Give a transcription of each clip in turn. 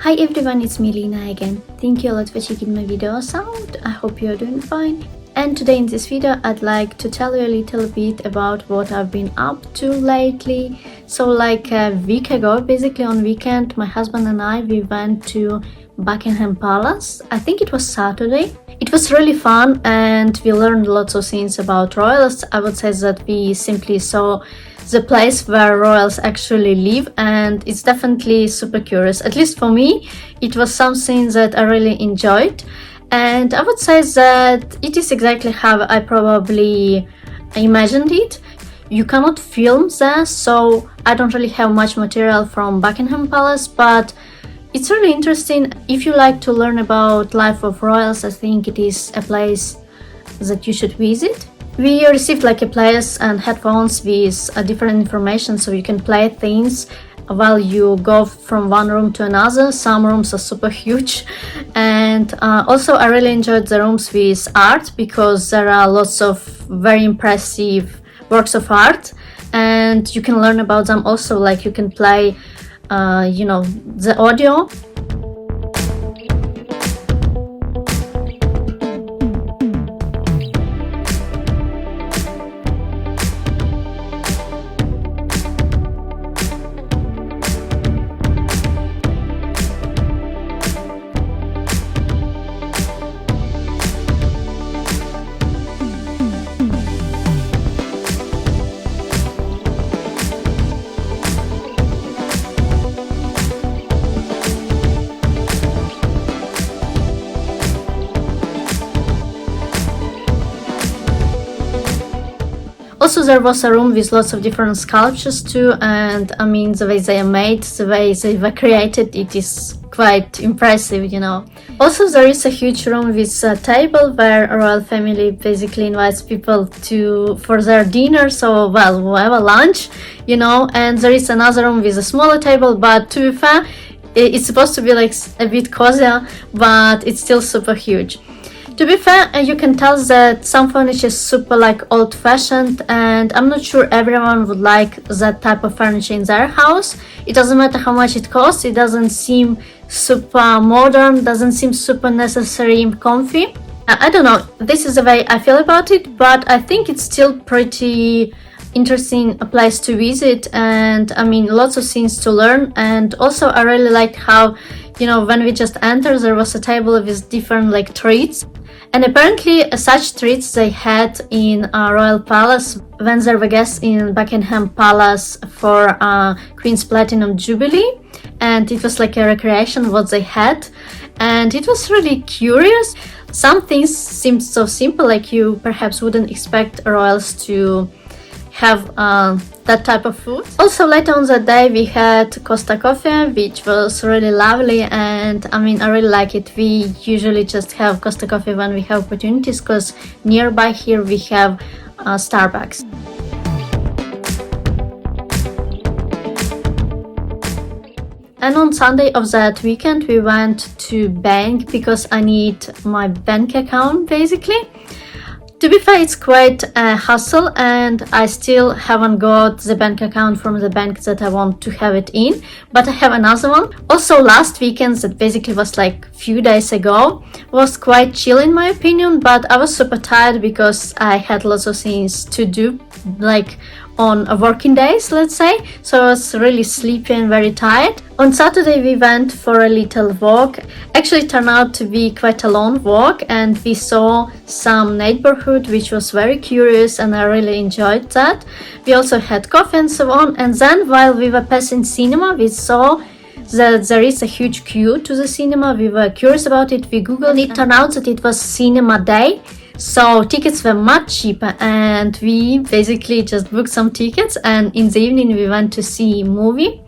Hi everyone, it's me Lina again. Thank you a lot for checking my videos out. I hope you're doing fine. And today in this video I'd like to tell you a little bit about what I've been up to lately. So like a week ago, basically on weekend, my husband and we went to Buckingham Palace. I think it was Saturday. It was really fun and we learned lots of things about royals. I would say that we simply saw the place where royals actually live, and it's definitely super curious. At least for me, it was something that I really enjoyed, and I would say that it is exactly how I probably imagined it. You cannot film there, so I don't really have much material from Buckingham Palace, but it's really interesting. If you like to learn about life of royals, I think it is a place that you should visit. We received like a players and headphones with different information, so you can play things while you go from one room to another. Some rooms are super huge, and also I really enjoyed the rooms with art because there are lots of very impressive works of art, and you can learn about them. Also, like you can play the audio. Also, there was a room with lots of different sculptures too, and I mean the way they are made, the way they were created, it is quite impressive, you know. Also, there is a huge room with a table where a royal family basically invites people for their dinner, so well, whatever, lunch, you know. And there is another room with a smaller table, but to be fair, it's supposed to be like a bit cozier, but it's still super huge. To be fair, you can tell that some furniture is super like old-fashioned, and I'm not sure everyone would like that type of furniture in their house. It doesn't matter how much it costs, it doesn't seem super modern, doesn't seem super necessary and comfy. I don't know, this is the way I feel about it, but I think it's still pretty interesting a place to visit, and I mean lots of things to learn. And also I really liked how, you know, when we just entered there was a table with different like treats, and apparently such treats they had in Royal Palace when there were guests in Buckingham Palace for Queen's Platinum Jubilee, and it was like a recreation what they had, and it was really curious. Some things seemed so simple, like you perhaps wouldn't expect royals to have that type of food. Also later on that day we had Costa Coffee, which was really lovely, and I mean I really like it. We usually just have Costa Coffee when we have opportunities, because nearby here we have Starbucks. And on Sunday of that weekend we went to bank because I need my bank account basically. To be fair, it's quite a hassle, and I still haven't got the bank account from the bank that I want to have it in, but I have another one. Also last weekend, that basically was like a few days ago, was quite chill in my opinion, but I was super tired because I had lots of things to do, like on working days, let's say, so I was really sleepy and very tired. On Saturday we went for a little walk. Actually it turned out to be quite a long walk, and we saw some neighborhood which was very curious, and I really enjoyed that. We also had coffee and so on, and then while we were passing cinema we saw that there is a huge queue to the cinema. We were curious about it, we googled it. Turned out that it was cinema day, so tickets were much cheaper, and we basically just booked some tickets, and in the evening we went to see a movie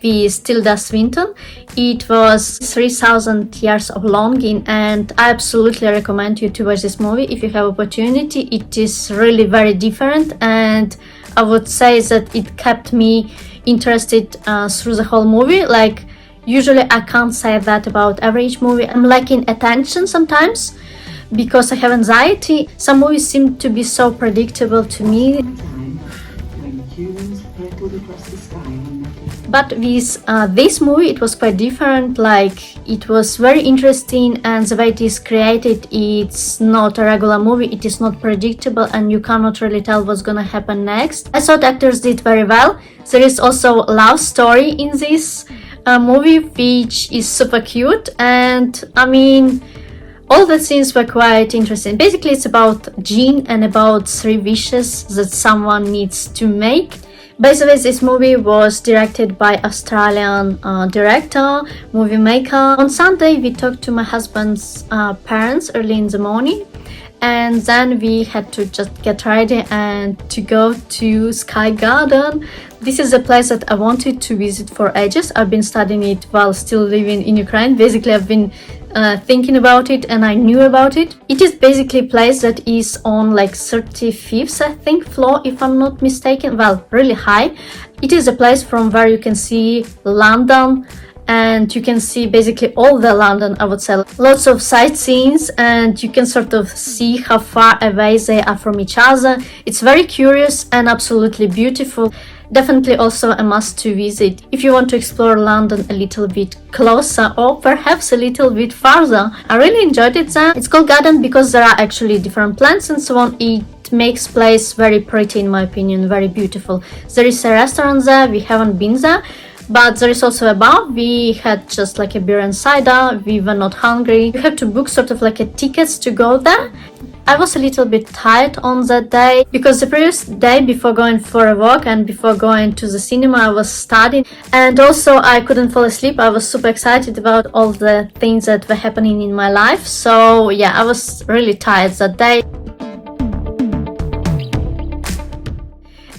with Tilda Swinton. It was 3000 Years of Longing, and I absolutely recommend you to watch this movie if you have opportunity. It is really very different, and I would say that it kept me interested through the whole movie. Like usually I can't say that about average movie. I'm lacking attention sometimes because I have anxiety. Some movies seem to be so predictable to me. When Cubans sparkled across the sky on that day. But with this movie, it was quite different. Like, it was very interesting, and the way it is created, it's not a regular movie. It is not predictable, and you cannot really tell what's gonna happen next. I thought actors did very well. There is also a love story in this movie, which is super cute, and I mean, all the scenes were quite interesting. Basically, it's about Jean and about 3 wishes that someone needs to make. By the way, this movie was directed by Australian director, movie maker. On Sunday, we talked to my husband's parents early in the morning, and then we had to just get ready and to go to Sky Garden. This is a place that I wanted to visit for ages. I've been studying it while still living in Ukraine. Basically, I've been thinking about it, and I knew about it. It is basically a place that is on like 35th, I think, floor, if I'm not mistaken. Well, really high. It is a place from where you can see London, and you can see basically all the London, I would say. Lots of sightseeings, and you can sort of see how far away they are from each other. It's very curious and absolutely beautiful. Definitely also a must to visit if you want to explore London a little bit closer, or perhaps a little bit farther. I really enjoyed it there. It's called garden because there are actually different plants and so on. It makes place very pretty, in my opinion, very beautiful. There is a restaurant there. We haven't been there, but there is also a bar. We had just like a beer and cider. We were not hungry. You have to book sort of like a tickets to go there. I was a little bit tired on that day because the previous day before going for a walk and before going to the cinema, I was studying, and also I couldn't fall asleep. I was super excited about all the things that were happening in my life. So yeah, I was really tired that day.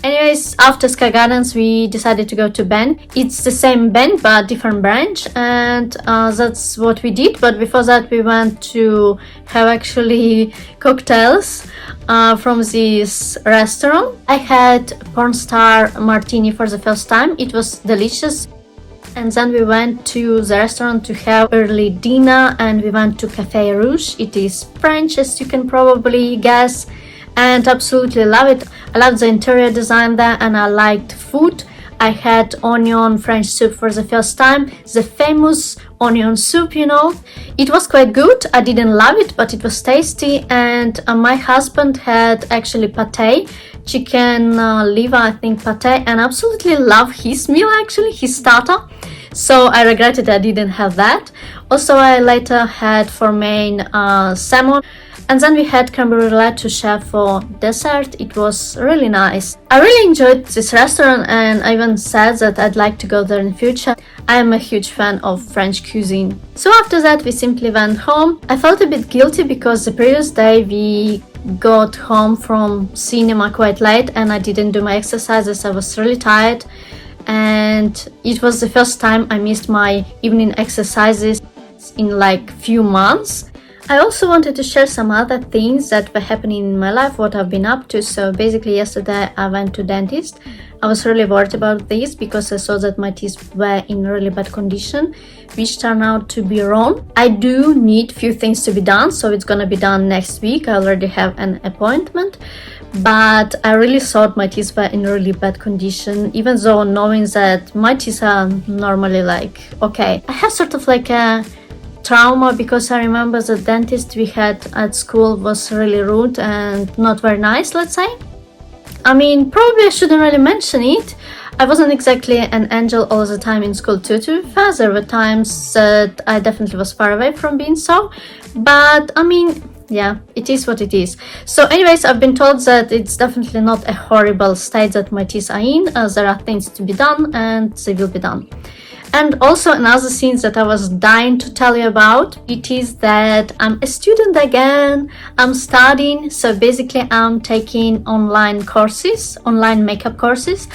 Anyways, after Sky Gardens, we decided to go to Ben. It's the same Ben, but different branch, and that's what we did. But before that, we went to have actually cocktails from this restaurant. I had porn star martini for the first time. It was delicious. And then we went to the restaurant to have early dinner, and we went to Cafe Rouge. It is French, as you can probably guess, and absolutely love it. I loved the interior design there, and I liked food. I had onion French soup for the first time, the famous onion soup, you know. It was quite good. I didn't love it, but it was tasty. And my husband had actually pate, chicken liver, I think, pate, and absolutely love his meal, actually, his starter. So I regretted I didn't have that. Also, I later had for main salmon. And then we had creme brulee to share for dessert. It was really nice. I really enjoyed this restaurant, and I even said that I'd like to go there in future. I am a huge fan of French cuisine. So after that, we simply went home. I felt a bit guilty because the previous day we got home from cinema quite late, and I didn't do my exercises. I was really tired, and it was the first time I missed my evening exercises in like few months. I also wanted to share some other things that were happening in my life, what I've been up to. So basically yesterday I went to dentist. I was really worried about this because I saw that my teeth were in really bad condition, which turned out to be wrong. I do need few things to be done, so it's gonna be done next week. I already have an appointment, but I really thought my teeth were in really bad condition, even though knowing that my teeth are normally like okay. I have sort of like a trauma because I remember the dentist we had at school was really rude and not very nice, let's say. I mean, probably I shouldn't really mention it. I wasn't exactly an angel all the time in school too, to be fair. There were times that I definitely was far away from being so, but I mean, yeah, it is what it is. So anyways, I've been told that it's definitely not a horrible state that my teeth are in, as there are things to be done and they will be done. And also another thing that I was dying to tell you about, it is that I'm a student again. I'm studying, so basically I'm taking online courses, online makeup courses.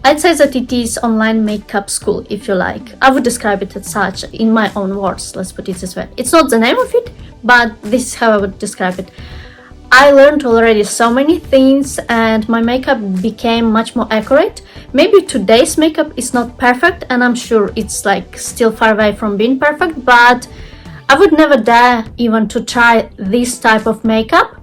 I'd say that it is online makeup school, if you like. I would describe it as such in my own words, let's put it this way. It's not the name of it, but this is how I would describe it. I learned already so many things and my makeup became much more accurate. Maybe today's makeup is not perfect, and I'm sure it's like still far away from being perfect, but I would never dare even to try this type of makeup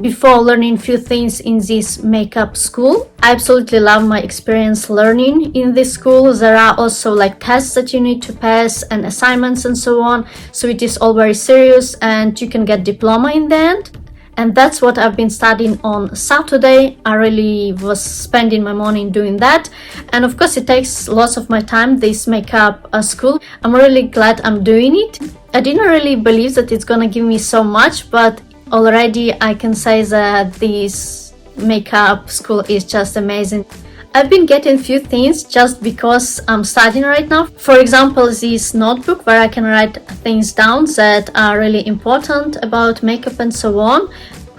before learning few things in this makeup school. I absolutely love my experience learning in this school. There are also like tests that you need to pass and assignments and so on. So it is all very serious and you can get diploma in the end. And that's what I've been studying on Saturday. I really was spending my morning doing that. And of course it takes lots of my time, this makeup school. I'm really glad I'm doing it. I didn't really believe that it's gonna give me so much, but already I can say that this makeup school is just amazing. I've been getting few things just because I'm studying right now. For example, this notebook where I can write things down that are really important about makeup and so on.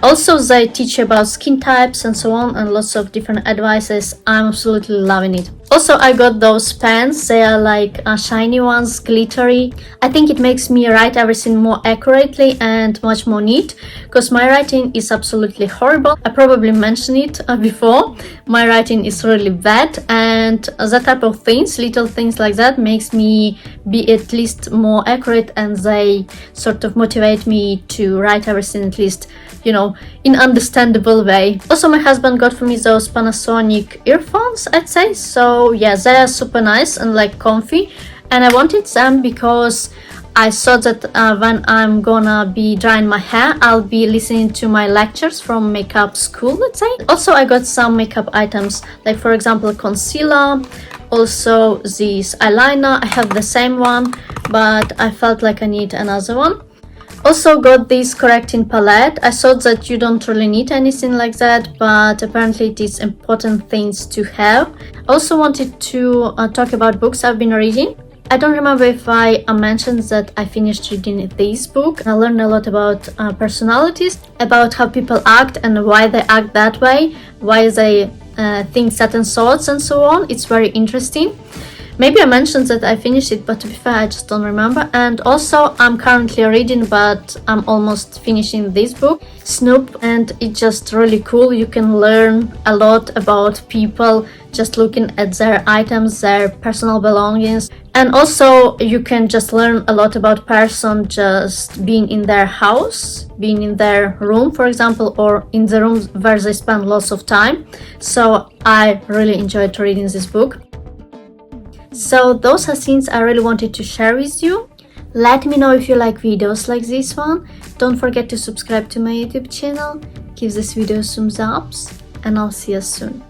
Also, they teach you about skin types and so on and lots of different advices. I'm absolutely loving it. Also, I got those pens. They are like shiny ones, glittery. I think it makes me write everything more accurately and much more neat, because my writing is absolutely horrible. I probably mentioned it before. My writing is really bad, and that type of things, little things like that, makes me be at least more accurate, and they sort of motivate me to write everything at least, you know, in understandable way. Also, my husband got for me those Panasonic earphones, I'd say. So yeah, they are super nice and like comfy, and I wanted them because I thought that when I'm gonna be drying my hair, I'll be listening to my lectures from makeup school, let's say. Also, I got some makeup items, like for example concealer, also this eyeliner. I have the same one, but I felt like I need another one. Also got this correcting palette. I thought that you don't really need anything like that, but apparently it is important things to have. I also wanted to talk about books I've been reading. I don't remember if I mentioned that I finished reading this book. I learned a lot about personalities, about how people act and why they act that way, why they think certain thoughts and so on. It's very interesting. Maybe I mentioned that I finished it, but to be fair, I just don't remember. And also, I'm currently reading, but I'm almost finishing this book, Snoop, and it's just really cool. You can learn a lot about people just looking at their items, their personal belongings. And also, you can just learn a lot about person just being in their house, being in their room, for example, or in the room where they spend lots of time. So I really enjoyed reading this book. So those are things I really wanted to share with you. Let me know if you like videos like this one. Don't forget to subscribe to my YouTube channel. Give this video thumbs up, and I'll see you soon.